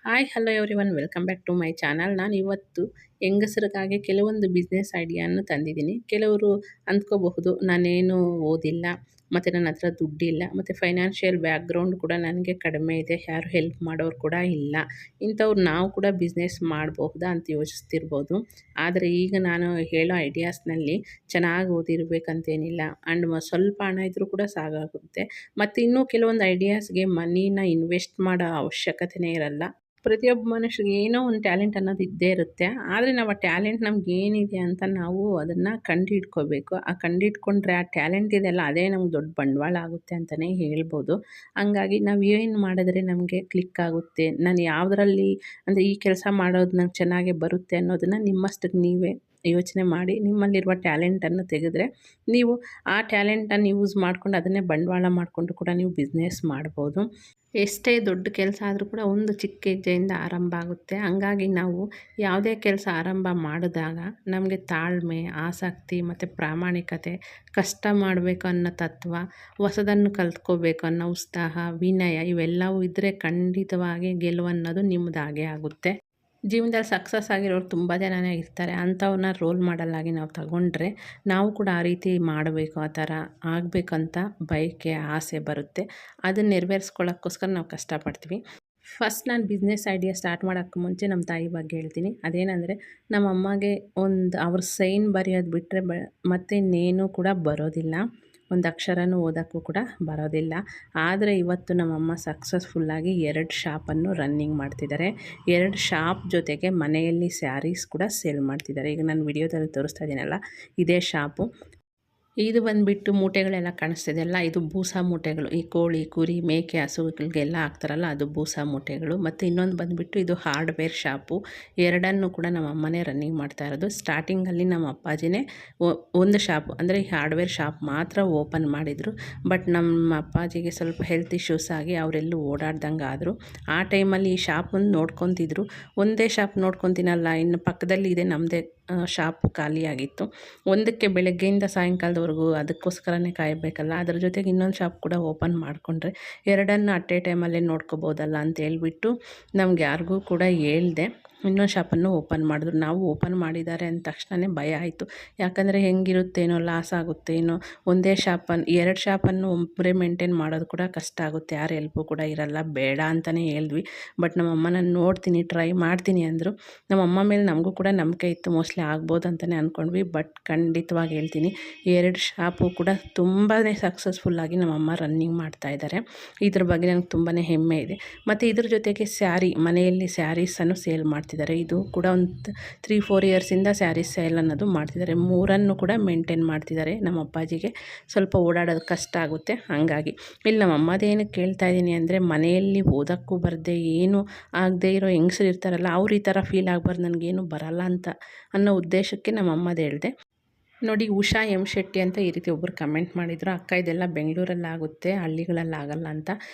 Hi hello everyone welcome back to my channel. ನಾನು ಇವತ್ತು ಹೆಂಗಸರಿಗಾಗಿ ಕೆಲವೊಂದು ಬಿಸ್ನೆಸ್ ಐಡಿಯಾನ ತಂದಿದ್ದೀನಿ. ಕೆಲವರು ಅಂದ್ಕೋಬಹುದು ನಾನೇನು ಓದಿಲ್ಲ ಮತ್ತು ನನ್ನ ಹತ್ರ ದುಡ್ಡಿಲ್ಲ ಮತ್ತು ಫೈನಾನ್ಷಿಯಲ್ ಬ್ಯಾಕ್ಗ್ರೌಂಡ್ ಕೂಡ ನನಗೆ ಕಡಿಮೆ ಇದೆ, ಯಾರು ಹೆಲ್ಪ್ ಮಾಡೋರು ಕೂಡ ಇಲ್ಲ, ಇಂಥವ್ರು ನಾವು ಕೂಡ ಬಿಸ್ನೆಸ್ ಮಾಡಬಹುದಾ ಅಂತ ಯೋಚಿಸ್ತಿರ್ಬೋದು. ಆದರೆ ಈಗ ನಾನು ಹೇಳೋ ಐಡಿಯಾಸ್ನಲ್ಲಿ ಚೆನ್ನಾಗಿ ಓದಿರಬೇಕಂತೇನಿಲ್ಲ, ಆ್ಯಂಡ್ ಸ್ವಲ್ಪ ಹಣ ಇದ್ದರೂ ಕೂಡ ಸಾಕಾಗುತ್ತೆ. ಮತ್ತು ಇನ್ನೂ ಕೆಲವೊಂದು ಐಡಿಯಾಸ್ಗೆ ಮನಿನ ಇನ್ವೆಸ್ಟ್ ಮಾಡೋ ಅವಶ್ಯಕತೆಯೇ ಇರಲ್ಲ. ಪ್ರತಿಯೊಬ್ಬ ಮನುಷ್ಯರಿಗೆ ಏನೋ ಒಂದು ಟ್ಯಾಲೆಂಟ್ ಅನ್ನೋದು ಇದ್ದೇ ಇರುತ್ತೆ. ಆದರೆ ನಾವು ಆ ಟ್ಯಾಲೆಂಟ್ ನಮಗೇನಿದೆ ಅಂತ ನಾವು ಅದನ್ನು ಕಂಡುಹಿಡ್ಕೋಬೇಕು. ಆ ಕಂಡುಹಿಡ್ಕೊಂಡ್ರೆ ಆ ಟ್ಯಾಲೆಂಟ್ ಇದೆಯಲ್ಲ ಅದೇ ನಮ್ಗೆ ದೊಡ್ಡ ಬಂಡವಾಳ ಆಗುತ್ತೆ ಅಂತಲೇ ಹೇಳ್ಬೋದು. ಹಂಗಾಗಿ ನಾವು ಏನು ಮಾಡಿದ್ರೆ ನಮಗೆ ಕ್ಲಿಕ್ ಆಗುತ್ತೆ, ನಾನು ಯಾವುದರಲ್ಲಿ ಅಂದರೆ ಈ ಕೆಲಸ ಮಾಡೋದು ನಂಗೆ ಚೆನ್ನಾಗೇ ಬರುತ್ತೆ ಅನ್ನೋದನ್ನು ನಿಮ್ಮಷ್ಟಕ್ಕೆ ನೀವೇ ಯೋಚನೆ ಮಾಡಿ ನಿಮ್ಮಲ್ಲಿರುವ ಟ್ಯಾಲೆಂಟನ್ನು ತೆಗೆದ್ರೆ ನೀವು ಆ ಟ್ಯಾಲೆಂಟನ್ನು ಯೂಸ್ ಮಾಡ್ಕೊಂಡು ಅದನ್ನೇ ಬಂಡವಾಳ ಮಾಡಿಕೊಂಡು ಕೂಡ ನೀವು ಬಿಸ್ನೆಸ್ ಮಾಡ್ಬೋದು. ಎಷ್ಟೇ ದೊಡ್ಡ ಕೆಲಸ ಆದರೂ ಕೂಡ ಒಂದು ಚಿಕ್ಕ ಹೆಜ್ಜೆಯಿಂದ ಆರಂಭ ಆಗುತ್ತೆ. ಹಂಗಾಗಿ ನಾವು ಯಾವುದೇ ಕೆಲಸ ಆರಂಭ ಮಾಡಿದಾಗ ನಮಗೆ ತಾಳ್ಮೆ, ಆಸಕ್ತಿ ಮತ್ತು ಪ್ರಾಮಾಣಿಕತೆ, ಕಷ್ಟ ಮಾಡಬೇಕು ಅನ್ನೋ ತತ್ವ, ಹೊಸದನ್ನು ಕಲ್ತ್ಕೋಬೇಕು ಅನ್ನೋ ಉತ್ಸಾಹ, ವಿನಯ ಇವೆಲ್ಲವೂ ಇದ್ದರೆ ಖಂಡಿತವಾಗಿ ಗೆಲುವನ್ನೋದು ನಿಮ್ಮದಾಗೇ ಆಗುತ್ತೆ. ಜೀವನದಲ್ಲಿ ಸಕ್ಸಸ್ ಆಗಿರೋರು ತುಂಬ ಜನನೇ ಇರ್ತಾರೆ. ಅಂಥವ್ರನ್ನ ರೋಲ್ ಮಾಡಲಾಗಿ ನಾವು ತಗೊಂಡ್ರೆ ನಾವು ಕೂಡ ಆ ರೀತಿ ಮಾಡಬೇಕು, ಆ ಥರ ಆಗಬೇಕಂತ ಬಯಕೆ, ಆಸೆ ಬರುತ್ತೆ. ಅದನ್ನು ನೆರವೇರಿಸ್ಕೊಳ್ಳೋಕ್ಕೋಸ್ಕರ ನಾವು ಕಷ್ಟಪಡ್ತೀವಿ. ಫಸ್ಟ್ ನಾನು ಬಿಸ್ನೆಸ್ ಐಡಿಯಾ ಸ್ಟಾರ್ಟ್ ಮಾಡೋಕ್ಕೆ ಮುಂಚೆ ನಮ್ಮ ತಾಯಿ ಬಗ್ಗೆ ಹೇಳ್ತೀನಿ. ಅದೇನೆಂದರೆ ನಮ್ಮ ಅಮ್ಮಗೆ ಅವ್ರ ಸೈನ್ ಬರೆಯೋದು ಬಿಟ್ಟರೆ ಮತ್ತು ಇನ್ನೇನು ಕೂಡ ಬರೋದಿಲ್ಲ. ಒಂದು ಅಕ್ಷರನೂ ಓದೋಕ್ಕೂ ಕೂಡ ಬರೋದಿಲ್ಲ. ಆದರೆ ಇವತ್ತು ನಮ್ಮಮ್ಮ ಸಕ್ಸಸ್ಫುಲ್ಲಾಗಿ 2 ಶಾಪನ್ನು ರನ್ನಿಂಗ್ ಮಾಡ್ತಿದ್ದಾರೆ. 2 ಶಾಪ್ ಜೊತೆಗೆ ಮನೆಯಲ್ಲಿ ಸ್ಯಾರೀಸ್ ಕೂಡ ಸೇಲ್ ಮಾಡ್ತಿದ್ದಾರೆ. ಈಗ ನಾನು ವಿಡಿಯೋದಲ್ಲಿ ತೋರಿಸ್ತಾ ಇದ್ದೀನಲ್ಲ, ಇದೇ ಶಾಪು. ಇದು ಬಂದುಬಿಟ್ಟು ಮೂಟೆಗಳೆಲ್ಲ ಕಾಣಿಸ್ತಿದೆಯಲ್ಲ, ಇದು ಬೂಸ ಮೂಟೆಗಳು. ಈ ಕೋಳಿ, ಕುರಿ, ಮೇಕೆ, ಹಸುಗಳಿಗೆಲ್ಲ ಹಾಕ್ತಾರಲ್ಲ ಅದು ಬೂಸ ಮೂಟೆಗಳು. ಮತ್ತು ಇನ್ನೊಂದು ಬಂದುಬಿಟ್ಟು ಇದು ಹಾರ್ಡ್ವೇರ್ ಶಾಪು. ಎರಡನ್ನೂ ಕೂಡ ನಮ್ಮ ಅಮ್ಮನೇ ರನ್ನಿಂಗ್ ಮಾಡ್ತಾ ಇರೋದು. ಸ್ಟಾರ್ಟಿಂಗಲ್ಲಿ ನಮ್ಮ ಅಪ್ಪಾಜಿನೇ ಒಂದು ಶಾಪು ಅಂದರೆ ಈ ಹಾರ್ಡ್ವೇರ್ ಶಾಪ್ ಮಾತ್ರ ಓಪನ್ ಮಾಡಿದರು. ಬಟ್ ನಮ್ಮ ಅಪ್ಪಾಜಿಗೆ ಸ್ವಲ್ಪ ಹೆಲ್ತ್ ಇಶ್ಯೂಸ್ ಆಗಿ ಅವರೆಲ್ಲೂ ಓಡಾಡ್ದಂಗೆ ಆದರು. ಆ ಟೈಮಲ್ಲಿ ಈ ಶಾಪನ್ನು ನೋಡ್ಕೊತಿದ್ರು. ಒಂದೇ ಶಾಪ್ ನೋಡ್ಕೊತೀನಲ್ಲ, ಇನ್ನು ಪಕ್ಕದಲ್ಲಿ ಇದೆ ನಮ್ಮದೇ ಶಾಪು ಖಾಲಿಯಾಗಿತ್ತು. ಒಂದಕ್ಕೆ ಬೆಳಗ್ಗೆಯಿಂದ ಸಾಯಂಕಾಲದವರೆಗೂ ಅದಕ್ಕೋಸ್ಕರನೇ ಕಾಯಬೇಕಲ್ಲ, ಅದ್ರ ಜೊತೆಗೆ ಇನ್ನೊಂದು ಶಾಪ್ ಕೂಡ ಓಪನ್ ಮಾಡಿಕೊಂಡ್ರೆ ಎರಡನ್ನು ಅಟ್ ಎ ಟೈಮಲ್ಲೇ ನೋಡ್ಕೋಬೋದಲ್ಲ ಅಂತ ಹೇಳ್ಬಿಟ್ಟು ನಮ್ಗೆ ಯಾರಿಗೂ ಕೂಡ ಹೇಳ್ದೆ ಇನ್ನೊಂದು ಶಾಪನ್ನು ಓಪನ್ ಮಾಡಿದ್ರು. ನಾವು ಓಪನ್ ಮಾಡಿದ್ದಾರೆ ಅಂದ ತಕ್ಷಣವೇ ಭಯ ಆಯಿತು. ಯಾಕಂದರೆ ಹೆಂಗಿರುತ್ತೇನೋ, ಲಾಸ್ ಆಗುತ್ತೇನೋ, ಒಂದೇ ಶಾಪನ್ನು 2 ಶಾಪನ್ನು ಒಬ್ಬರೇ ಮೇಂಟೈನ್ ಮಾಡೋದು ಕೂಡ ಕಷ್ಟ ಆಗುತ್ತೆ, ಯಾರು ಹೆಲ್ಪು ಕೂಡ ಇರಲ್ಲ, ಬೇಡ ಅಂತಲೇ ಹೇಳಿದ್ವಿ. ಬಟ್ ನಮ್ಮಮ್ಮ ನಾನು ನೋಡ್ತೀನಿ, ಟ್ರೈ ಮಾಡ್ತೀನಿ ಅಂದರು. ನಮ್ಮಮ್ಮ ಮೇಲೆ ನಮಗೂ ಕೂಡ ನಂಬಿಕೆ ಇತ್ತು, ಮೋಸ್ಟ್ಲಿ ಆಗ್ಬೋದು ಅಂತಲೇ ಅಂದ್ಕೊಂಡ್ವಿ. ಬಟ್ ಖಂಡಿತವಾಗಿ ಹೇಳ್ತೀನಿ, 2 ಶಾಪು ಕೂಡ ತುಂಬಾ ಸಕ್ಸಸ್ಫುಲ್ಲಾಗಿ ನಮ್ಮಮ್ಮ ರನ್ನಿಂಗ್ ಮಾಡ್ತಾಯಿದ್ದಾರೆ. ಇದ್ರ ಬಗ್ಗೆ ನನಗೆ ತುಂಬಾ ಹೆಮ್ಮೆ ಇದೆ. ಮತ್ತು ಇದ್ರ ಜೊತೆಗೆ ಸ್ಯಾರಿ, ಮನೆಯಲ್ಲಿ ಸ್ಯಾರೀಸನ್ನು ಸೇಲ್ ಮಾಡ್ತಿದ್ದಾರೆ. ಇದು ಕೂಡ ಒಂದು 3-4 ಇಯರ್ಸಿಂದ ಸ್ಯಾರೀಸ್ ಸೇಲ್ ಅನ್ನೋದು ಮಾಡ್ತಿದ್ದಾರೆ. 3 ಕೂಡ ಮೇಂಟೈನ್ ಮಾಡ್ತಿದ್ದಾರೆ. ನಮ್ಮ ಅಪ್ಪಾಜಿಗೆ ಸ್ವಲ್ಪ ಓಡಾಡೋದು ಕಷ್ಟ ಆಗುತ್ತೆ. ಹಾಗಾಗಿ ಇಲ್ಲಿ ನಮ್ಮ ಅಮ್ಮದೇನಕ್ಕೆ ಕೇಳ್ತಾ ಇದ್ದೀನಿ ಅಂದರೆ, ಮನೆಯಲ್ಲಿ ಓದೋಕ್ಕೂ ಬರದೆ ಏನು ಆಗದೆ ಇರೋ ಹೆಂಗಸರು ಇರ್ತಾರಲ್ಲ, ಅವ್ರು ಈ ಥರ ಫೀಲ್ ಆಗಬಾರ್ದು, ನನಗೇನು ಬರಲ್ಲ ಅಂತ ಅನ್ನೋ ಉದ್ದೇಶಕ್ಕೆ ನಮ್ಮ ಅಮ್ಮದು ಹೇಳಿದೆ. ನೋಡಿ, ಉಷಾ ಎಂ ಶೆಟ್ಟಿ ಅಂತ ಈ ರೀತಿ ಒಬ್ಬರು ಕಮೆಂಟ್ ಮಾಡಿದರು, ಅಕ್ಕ ಇದೆಲ್ಲ ಬೆಂಗಳೂರಲ್ಲಾಗುತ್ತೆ, ಹಳ್ಳಿಗಳಲ್ಲಾಗಲ್ಲ ಅಂತ.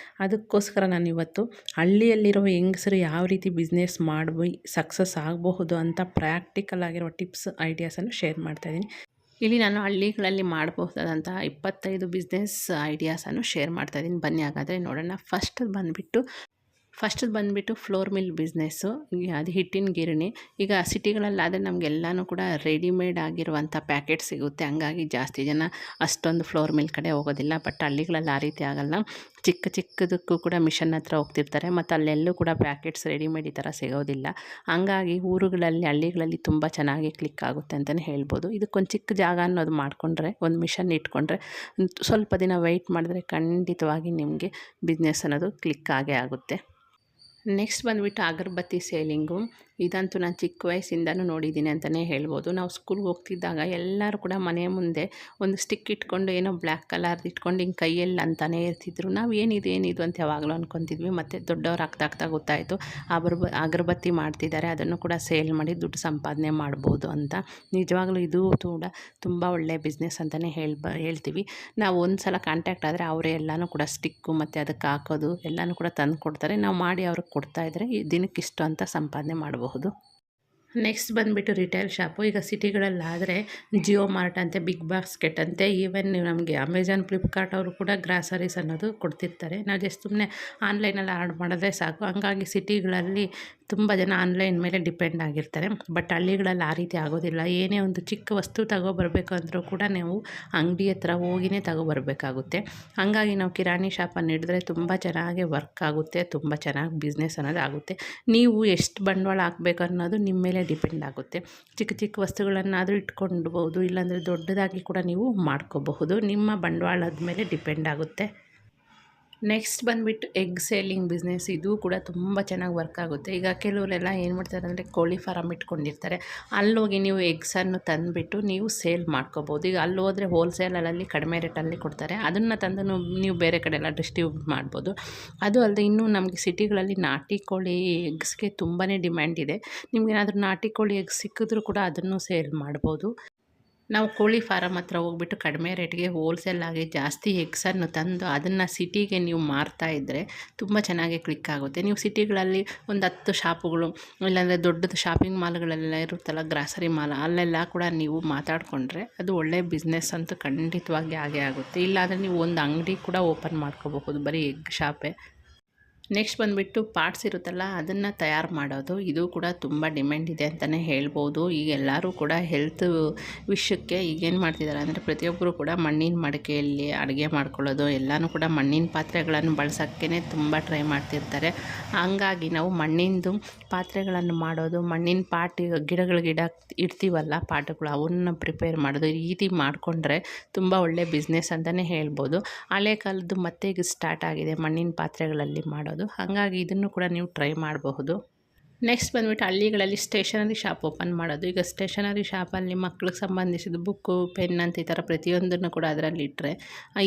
ಅದಕ್ಕೋಸ್ಕರ ನಾನು ಇವತ್ತು ಹಳ್ಳಿಯಲ್ಲಿರೋ ಹೆಂಗಸರು ಯಾವ ರೀತಿ ಬಿಸ್ನೆಸ್ ಮಾಡಿ ಸಕ್ಸಸ್ ಆಗಬಹುದು ಅಂತ ಪ್ರಾಕ್ಟಿಕಲ್ ಆಗಿರೋ ಟಿಪ್ಸ್, ಐಡಿಯಾಸನ್ನು ಶೇರ್ ಮಾಡ್ತಾಯಿದ್ದೀನಿ. ಇಲ್ಲಿ ನಾನು ಹಳ್ಳಿಗಳಲ್ಲಿ ಮಾಡಬಹುದಾದಂಥ 25 ಬಿಸ್ನೆಸ್ ಐಡಿಯಾಸನ್ನು ಶೇರ್ ಮಾಡ್ತಾಯಿದ್ದೀನಿ. ಬನ್ನಿ ಹಾಗಾದರೆ ನೋಡೋಣ. ಫಸ್ಟದು ಬಂದುಬಿಟ್ಟು ಫ್ಲೋರ್ ಮಿಲ್ ಬಿಸ್ನೆಸ್ಸು. ಅದು ಹಿಟ್ಟಿನ ಗಿರಣಿ. ಈಗ ಸಿಟಿಗಳಲ್ಲಾದರೆ ನಮಗೆಲ್ಲನೂ ಕೂಡ ರೆಡಿಮೇಡ್ ಆಗಿರುವಂಥ ಪ್ಯಾಕೆಟ್ ಸಿಗುತ್ತೆ. ಹಂಗಾಗಿ ಜಾಸ್ತಿ ಜನ ಅಷ್ಟೊಂದು ಫ್ಲೋರ್ ಮಿಲ್ ಕಡೆ ಹೋಗೋದಿಲ್ಲ. ಬಟ್ ಹಳ್ಳಿಗಳಲ್ಲಿ ಆ ರೀತಿ ಆಗೋಲ್ಲ. ಚಿಕ್ಕದಕ್ಕೂ ಕೂಡ ಮಿಷನ್ ಹತ್ರ ಹೋಗ್ತಿರ್ತಾರೆ. ಮತ್ತು ಅಲ್ಲೆಲ್ಲೂ ಕೂಡ ಪ್ಯಾಕೆಟ್ಸ್ ರೆಡಿಮೇಡ್ ಈ ಥರ ಸಿಗೋದಿಲ್ಲ. ಹಂಗಾಗಿ ಊರುಗಳಲ್ಲಿ, ಹಳ್ಳಿಗಳಲ್ಲಿ ತುಂಬ ಚೆನ್ನಾಗಿ ಕ್ಲಿಕ್ ಆಗುತ್ತೆ ಅಂತಲೇ ಹೇಳ್ಬೋದು. ಇದಕ್ಕೊಂದು ಚಿಕ್ಕ ಜಾಗ ಅನ್ನೋದು ಮಾಡಿಕೊಂಡ್ರೆ, ಒಂದು ಮಿಷನ್ ಇಟ್ಕೊಂಡ್ರೆ, ಸ್ವಲ್ಪ ದಿನ ವೆಯ್ಟ್ ಮಾಡಿದ್ರೆ ಖಂಡಿತವಾಗಿ ನಿಮಗೆ ಬಿಸ್ನೆಸ್ ಅನ್ನೋದು ಕ್ಲಿಕ್ ಆಗೇ ಆಗುತ್ತೆ. ನೆಕ್ಸ್ಟ್ ಬಂದುಬಿಟ್ಟು ಅಗರಬತ್ತಿ ಸೇಲಿಂಗು. ಇದಂತೂ ನಾನು ಚಿಕ್ಕ ವಯಸ್ಸಿಂದನೂ ನೋಡಿದ್ದೀನಿ ಅಂತಲೇ ಹೇಳ್ಬೋದು. ನಾವು ಸ್ಕೂಲ್ಗೆ ಹೋಗ್ತಿದ್ದಾಗ ಎಲ್ಲರೂ ಕೂಡ ಮನೆ ಮುಂದೆ ಒಂದು ಸ್ಟಿಕ್ ಇಟ್ಕೊಂಡು, ಏನೋ ಬ್ಲ್ಯಾಕ್ ಕಲರ್ದು ಇಟ್ಕೊಂಡು ಹಿಂಗೆ ಕೈಯಲ್ಲಿ ಅಂತಾನೇ ಇರ್ತಿದ್ರು. ನಾವು ಏನಿದು ಅಂತ ಯಾವಾಗಲೂ ಅಂದ್ಕೊತಿದ್ವಿ. ಮತ್ತು ದೊಡ್ಡವ್ರು ಆಗ್ತಾ ಗೊತ್ತಾಯಿತು ಅಗರಬತ್ತಿ ಮಾಡ್ತಿದ್ದಾರೆ, ಅದನ್ನು ಕೂಡ ಸೇಲ್ ಮಾಡಿ ದುಡ್ಡು ಸಂಪಾದನೆ ಮಾಡ್ಬೋದು ಅಂತ. ನಿಜವಾಗ್ಲೂ ಇದು ಕೂಡ ತುಂಬ ಒಳ್ಳೆಯ ಬಿಸ್ನೆಸ್ ಅಂತಲೇ ಹೇಳ್ತೀವಿ. ನಾವು ಒಂದು ಸಲ ಕಾಂಟ್ಯಾಕ್ಟ್ ಆದರೆ ಅವರೇ ಎಲ್ಲನೂ ಕೂಡ ಸ್ಟಿಕ್ಕು ಮತ್ತು ಅದಕ್ಕೆ ಹಾಕೋದು ಎಲ್ಲನೂ ಕೂಡ ತಂದು ಕೊಡ್ತಾರೆ. ನಾವು ಮಾಡಿ ಅವ್ರಿಗೆ ಕೊಡ್ತಾಯಿದ್ರೆ ದಿನಕ್ಕಿಷ್ಟು ಅಂತ ಸಂಪಾದನೆ ಮಾಡಬಹುದು. ನೆಕ್ಸ್ಟ್ ಬಂದುಬಿಟ್ಟು ರಿಟೇಲ್ ಶಾಪು. ಈಗ ಸಿಟಿಗಳಲ್ಲಾದರೆ ಜಿಯೋ ಮಾರ್ಟ್ ಅಂತೆ, ಬಿಗ್ ಬಾಸ್ಕೆಟ್ ಅಂತೆ, ಈವನ್ ನಮಗೆ ಅಮೆಜಾನ್, ಫ್ಲಿಪ್ಕಾರ್ಟ್ ಅವರು ಕೂಡ ಗ್ರಾಸರೀಸ್ ಅನ್ನೋದು ಕೊಡ್ತಿರ್ತಾರೆ. ನಾವು ಜಸ್ಟ್ ಸುಮ್ಮನೆ ಆನ್ಲೈನಲ್ಲಿ ಆರ್ಡ್ರ್ ಮಾಡಿದ್ರೆ ಸಾಕು. ಹಂಗಾಗಿ ಸಿಟಿಗಳಲ್ಲಿ ತುಂಬ ಜನ ಆನ್ಲೈನ್ ಮೇಲೆ ಡಿಪೆಂಡ್ ಆಗಿರ್ತಾರೆ. ಬಟ್ ಹಳ್ಳಿಗಳಲ್ಲಿ ಆ ರೀತಿ ಆಗೋದಿಲ್ಲ. ಏನೇ ಒಂದು ಚಿಕ್ಕ ವಸ್ತು ತಗೊಬರ್ಬೇಕು ಅಂದರೂ ಕೂಡ ನಾವು ಅಂಗಡಿ ಹತ್ರ ಹೋಗಿಯೇ ತಗೊಬರ್ಬೇಕಾಗುತ್ತೆ. ಹಾಗಾಗಿ ನಾವು ಕಿರಾಣಿ ಶಾಪನ್ನು ಹಿಡಿದ್ರೆ ತುಂಬ ಚೆನ್ನಾಗಿ ವರ್ಕ್ ಆಗುತ್ತೆ, ತುಂಬ ಚೆನ್ನಾಗಿ ಬಿಸ್ನೆಸ್ ಅನ್ನೋದು ಆಗುತ್ತೆ. ನೀವು ಎಷ್ಟು ಬಂಡವಾಳ ಹಾಕಬೇಕು ಅನ್ನೋದು ನಿಮ್ಮ ಮೇಲೆ ಡಿಪೆಂಡ್ ಆಗುತ್ತೆ. ಚಿಕ್ಕ ಚಿಕ್ಕ ವಸ್ತುಗಳನ್ನಾದರೂ ಇಟ್ಕೊಳ್ಬೋದು, ಇಲ್ಲಾಂದರೆ ದೊಡ್ಡದಾಗಿ ಕೂಡ ನೀವು ಮಾಡ್ಕೋಬಹುದು. ನಿಮ್ಮ ಬಂಡವಾಳದ ಮೇಲೆ ಡಿಪೆಂಡ್ ಆಗುತ್ತೆ. ನೆಕ್ಸ್ಟ್ ಬಂದುಬಿಟ್ಟು ಎಗ್ ಸೇಲಿಂಗ್ ಬಿಸ್ನೆಸ್. ಇದು ಕೂಡ ತುಂಬ ಚೆನ್ನಾಗಿ ವರ್ಕ್ ಆಗುತ್ತೆ. ಈಗ ಕೆಲವರೆಲ್ಲ ಏನು ಮಾಡ್ತಾರೆ ಅಂದರೆ ಕೋಳಿ ಫಾರಮ್ ಇಟ್ಕೊಂಡಿರ್ತಾರೆ. ಅಲ್ಲೋಗಿ ನೀವು ಎಗ್ಸನ್ನು ತಂದುಬಿಟ್ಟು ನೀವು ಸೇಲ್ ಮಾಡ್ಕೋಬೋದು. ಈಗ ಅಲ್ಲಿ ಹೋದರೆ ಹೋಲ್ಸೇಲಲ್ಲಿ ಕಡಿಮೆ ರೇಟಲ್ಲಿ ಕೊಡ್ತಾರೆ. ಅದನ್ನು ತಂದು ನೀವು ಬೇರೆ ಕಡೆ ಎಲ್ಲ ಡಿಸ್ಟ್ರಿಬ್ಯೂಟ್ ಮಾಡ್ಬೋದು. ಅದು ಅಲ್ಲದೆ ಇನ್ನೂ ನಮಗೆ ಸಿಟಿಗಳಲ್ಲಿ ನಾಟಿ ಕೋಳಿ ಎಗ್ಸ್ಗೆ ತುಂಬಾ ಡಿಮ್ಯಾಂಡ್ ಇದೆ. ನಿಮಗೇನಾದರೂ ನಾಟಿ ಕೋಳಿ ಎಗ್ಸ್ ಸಿಕ್ಕಿದ್ರೂ ಕೂಡ ಅದನ್ನು ಸೇಲ್ ಮಾಡ್ಬೋದು. ನಾವು ಕೋಳಿ ಫಾರಮ್ ಹತ್ರ ಹೋಗ್ಬಿಟ್ಟು ಕಡಿಮೆ ರೇಟ್ಗೆ ಹೋಲ್ಸೇಲಾಗಿ ಜಾಸ್ತಿ ಎಗ್ಸನ್ನು ತಂದು ಅದನ್ನು ಸಿಟಿಗೆ ನೀವು ಮಾರ್ತಾ ಇದ್ದರೆ ತುಂಬ ಚೆನ್ನಾಗಿ ಕ್ಲಿಕ್ ಆಗುತ್ತೆ. ನೀವು ಸಿಟಿಗಳಲ್ಲಿ ಒಂದು 10 ಶಾಪುಗಳು, ಇಲ್ಲಾಂದರೆ ದೊಡ್ಡದು ಶಾಪಿಂಗ್ ಮಾಲ್ಗಳೆಲ್ಲ ಇರುತ್ತಲ್ಲ, ಗ್ರಾಸರಿ ಮಾಲ್, ಅಲ್ಲೆಲ್ಲ ಕೂಡ ನೀವು ಮಾತಾಡಿಕೊಂಡ್ರೆ ಅದು ಒಳ್ಳೆಯ ಬಿಸ್ನೆಸ್ ಅಂತೂ ಖಂಡಿತವಾಗಿ ಆಗೇ ಆಗುತ್ತೆ. ಇಲ್ಲಾಂದರೆ ನೀವು ಒಂದು ಅಂಗಡಿ ಕೂಡ ಓಪನ್ ಮಾಡ್ಕೋಬಹುದು, ಬರೀ ಎಗ್ ಶಾಪೇ. ನೆಕ್ಸ್ಟ್ ಬಂದುಬಿಟ್ಟು ಪಾರ್ಟ್ಸ್ ಇರುತ್ತಲ್ಲ, ಅದನ್ನು ತಯಾರು ಮಾಡೋದು. ಇದು ಕೂಡ ತುಂಬ ಡಿಮ್ಯಾಂಡ್ ಇದೆ ಅಂತಲೇ ಹೇಳ್ಬೋದು. ಈಗ ಎಲ್ಲರೂ ಕೂಡ ಹೆಲ್ತ್ ವಿಷಯಕ್ಕೆ ಈಗೇನು ಮಾಡ್ತಿದ್ದಾರೆ ಅಂದರೆ ಪ್ರತಿಯೊಬ್ಬರು ಕೂಡ ಮಣ್ಣಿನ ಮಡಿಕೆಯಲ್ಲಿ ಅಡುಗೆ ಮಾಡ್ಕೊಳ್ಳೋದು, ಎಲ್ಲನೂ ಕೂಡ ಮಣ್ಣಿನ ಪಾತ್ರೆಗಳನ್ನು ಬಳಸೋಕ್ಕೇ ತುಂಬ ಟ್ರೈ ಮಾಡ್ತಿರ್ತಾರೆ. ಹಂಗಾಗಿ ನಾವು ಮಣ್ಣಿಂದು ಪಾತ್ರೆಗಳನ್ನು ಮಾಡೋದು, ಮಣ್ಣಿನ ಪಾಟ್, ಗಿಡ ಇಡ್ತೀವಲ್ಲ ಪಾಟ್ಗಳು, ಅವನ್ನ ಪ್ರಿಪೇರ್ ಮಾಡೋದು, ಈ ರೀತಿ ಮಾಡಿಕೊಂಡ್ರೆ ತುಂಬ ಒಳ್ಳೆ ಬಿಸ್ನೆಸ್ ಅಂತಲೇ ಹೇಳ್ಬೋದು. ಹಳೆ ಕಾಲದ್ದು ಮತ್ತೆ ಈಗ ಸ್ಟಾರ್ಟ್ ಆಗಿದೆ ಮಣ್ಣಿನ ಪಾತ್ರೆಗಳಲ್ಲಿ ಮಾಡೋದು. ಹಾಗಾಗಿ ಇದನ್ನು ಕೂಡ ನೀವು ಟ್ರೈ ಮಾಡಬಹುದು. ನೆಕ್ಸ್ಟ್ ಬಂದುಬಿಟ್ಟು ಹಳ್ಳಿಗಳಲ್ಲಿ ಸ್ಟೇಷನರಿ ಶಾಪ್ ಓಪನ್ ಮಾಡೋದು. ಈಗ ಸ್ಟೇಷನರಿ ಶಾಪಲ್ಲಿ ಮಕ್ಳಿಗೆ ಸಂಬಂಧಿಸಿದ ಬುಕ್ಕು, ಪೆನ್ ಅಂತ ಈ ಥರ ಪ್ರತಿಯೊಂದನ್ನು ಕೂಡ ಅದರಲ್ಲಿ ಇಟ್ಟರೆ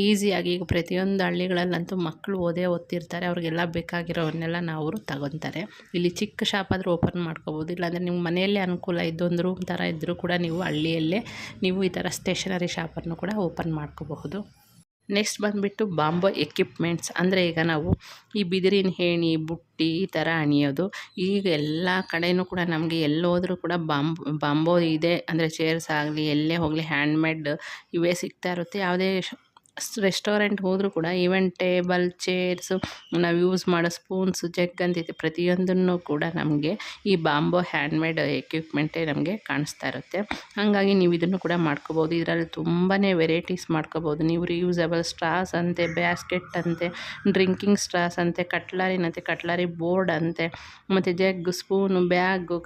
ಈಸಿಯಾಗಿ, ಈಗ ಪ್ರತಿಯೊಂದು ಹಳ್ಳಿಗಳಲ್ಲಂತೂ ಮಕ್ಕಳು ಓದ್ತಿರ್ತಾರೆ, ಅವ್ರಿಗೆಲ್ಲ ಬೇಕಾಗಿರೋವನ್ನೆಲ್ಲ ಅವರು ತಗೊತಾರೆ. ಇಲ್ಲಿ ಚಿಕ್ಕ ಶಾಪ್ ಆದರೂ ಓಪನ್ ಮಾಡ್ಕೋಬೋದು. ಇಲ್ಲಾಂದರೆ ನಿಮ್ಮ ಮನೆಯಲ್ಲೇ ಅನುಕೂಲ ಇದ್ದು ಒಂದು ರೂಮ್ ಥರ ಇದ್ದರೂ ಕೂಡ ನೀವು ಹಳ್ಳಿಯಲ್ಲೇ ನೀವು ಈ ಥರ ಸ್ಟೇಷನರಿ ಶಾಪನ್ನು ಕೂಡ ಓಪನ್ ಮಾಡ್ಕೋಬಹುದು. ನೆಕ್ಸ್ಟ್ ಬಂದುಬಿಟ್ಟು ಬಾಂಬೋ ಎಕ್ವಿಪ್ಮೆಂಟ್ಸ್. ಅಂದರೆ ಈಗ ನಾವು ಈ ಬಿದಿರಿನ ಏಣಿ, ಬುಟ್ಟಿ ಈ ಥರ ಹಣಿಯೋದು. ಈಗ ಎಲ್ಲ ಕಡೆಯೂ ಕೂಡ ನಮಗೆ ಎಲ್ಲೋದ್ರೂ ಕೂಡ ಬಾಂಬೋ ಇದೆ. ಅಂದರೆ ಚೇರ್ಸ್ ಆಗಲಿ, ಎಲ್ಲೇ ಹೋಗಲಿ ಹ್ಯಾಂಡ್ಮೇಡ್ ಇವೇ ಸಿಗ್ತಾ ಇರುತ್ತೆ. ಯಾವುದೇ ರೆಸ್ಟೋರೆಂಟ್ ಹೋದರೂ ಕೂಡ ಈವನ್ ಟೇಬಲ್, ಚೇರ್ಸು, ನಾವು ಯೂಸ್ ಮಾಡೋ ಸ್ಪೂನ್ಸು, ಜಗ್ ಅಂತಿದೆ, ಪ್ರತಿಯೊಂದನ್ನು ಕೂಡ ನಮಗೆ ಈ ಬಾಂಬೋ ಹ್ಯಾಂಡ್ಮೇಡ್ ಎಕ್ವಿಪ್ಮೆಂಟೇ ನಮಗೆ ಕಾಣಿಸ್ತಾ ಇರುತ್ತೆ. ಹಾಗಾಗಿ ನೀವು ಇದನ್ನು ಕೂಡ ಮಾಡ್ಕೋಬೋದು. ಇದರಲ್ಲಿ ತುಂಬಾ ವೆರೈಟೀಸ್ ಮಾಡ್ಕೋಬೋದು ನೀವು. ರಿಯೂಸಬಲ್ ಸ್ಟ್ರಾಸ್ ಅಂತೆ, ಬ್ಯಾಸ್ಕೆಟ್ ಅಂತೆ, ಡ್ರಿಂಕಿಂಗ್ ಸ್ಟ್ರಾಸ್ ಅಂತೆ, ಕಟ್ಲರಿನಂತೆ, ಕಟ್ಲರಿ ಬೋರ್ಡ್ ಅಂತೆ, ಮತ್ತು ಜಗ್ಗು, ಸ್ಪೂನು, ಬ್ಯಾಗು,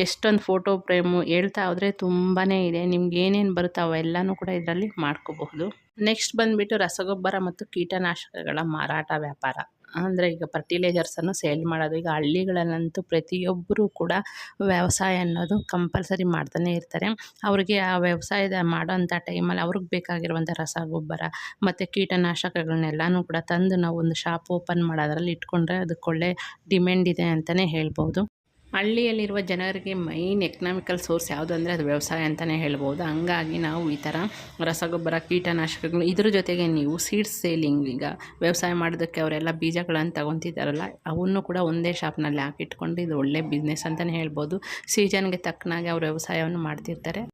ಎಷ್ಟೊಂದು ಫೋಟೋ ಫ್ರೇಮು ಹೇಳ್ತಾ ಹೋದರೆ ತುಂಬಾ ಇದೆ. ನಿಮ್ಗೆ ಏನೇನು ಬರುತ್ತೋ ಅವೆಲ್ಲನೂ ಕೂಡ ಇದರಲ್ಲಿ ಮಾಡ್ಕೋಬಹುದು. ನೆಕ್ಸ್ಟ್ ಬಂದುಬಿಟ್ಟು ರಸಗೊಬ್ಬರ ಮತ್ತು ಕೀಟನಾಶಕಗಳ ಮಾರಾಟ ವ್ಯಾಪಾರ. ಅಂದರೆ ಈಗ ಫರ್ಟಿಲೈಸರ್ಸನ್ನು ಸೇಲ್ ಮಾಡೋದು. ಈಗ ಹಳ್ಳಿಗಳಲ್ಲಂತೂ ಪ್ರತಿಯೊಬ್ಬರೂ ಕೂಡ ವ್ಯವಸಾಯ ಅನ್ನೋದು ಕಂಪಲ್ಸರಿ ಮಾಡ್ತಾನೆ ಇರ್ತಾರೆ. ಅವ್ರಿಗೆ ಆ ವ್ಯವಸಾಯದ ಮಾಡೋಂಥ ಟೈಮಲ್ಲಿ ಅವ್ರಿಗೆ ಬೇಕಾಗಿರುವಂಥ ರಸಗೊಬ್ಬರ ಮತ್ತು ಕೀಟನಾಶಕಗಳನ್ನೆಲ್ಲನೂ ಕೂಡ ತಂದು ನಾವು ಒಂದು ಶಾಪ್ ಓಪನ್ ಮಾಡೋದ್ರಲ್ಲಿ ಇಟ್ಕೊಂಡ್ರೆ ಅದಕ್ಕೆ ಒಳ್ಳೆ ಡಿಮ್ಯಾಂಡ್ ಇದೆ ಅಂತಲೇ ಹೇಳ್ಬೋದು. ಹಳ್ಳಿಯಲ್ಲಿರುವ ಜನರಿಗೆ ಮೈನ್ ಎಕನಾಮಿಕಲ್ ಸೋರ್ಸ್ ಯಾವುದು ಅಂದರೆ ಅದು ವ್ಯವಸಾಯ ಅಂತಲೇ ಹೇಳ್ಬೋದು. ಹಂಗಾಗಿ ನಾವು ಈ ಥರ ರಸಗೊಬ್ಬರ, ಕೀಟನಾಶಕಗಳು, ಇದ್ರ ಜೊತೆಗೆ ನೀವು ಸೀಡ್ಸ್ ಸೇಲಿಂಗ್, ಈಗ ವ್ಯವಸಾಯ ಮಾಡೋದಕ್ಕೆ ಅವರೆಲ್ಲ ಬೀಜಗಳನ್ನು ತಗೊತಿದ್ದಾರಲ್ಲ, ಅವನ್ನು ಕೂಡ ಒಂದೇ ಶಾಪ್ನಲ್ಲಿ ಹಾಕಿಟ್ಕೊಂಡು ಇದು ಒಳ್ಳೆ ಬಿಸ್ನೆಸ್ ಅಂತಲೇ ಹೇಳ್ಬೋದು. ಸೀಸನ್ಗೆ ತಕ್ಕನಾಗಿ ಅವರು ವ್ಯವಸಾಯವನ್ನು ಮಾಡ್ತಿರ್ತಾರೆ.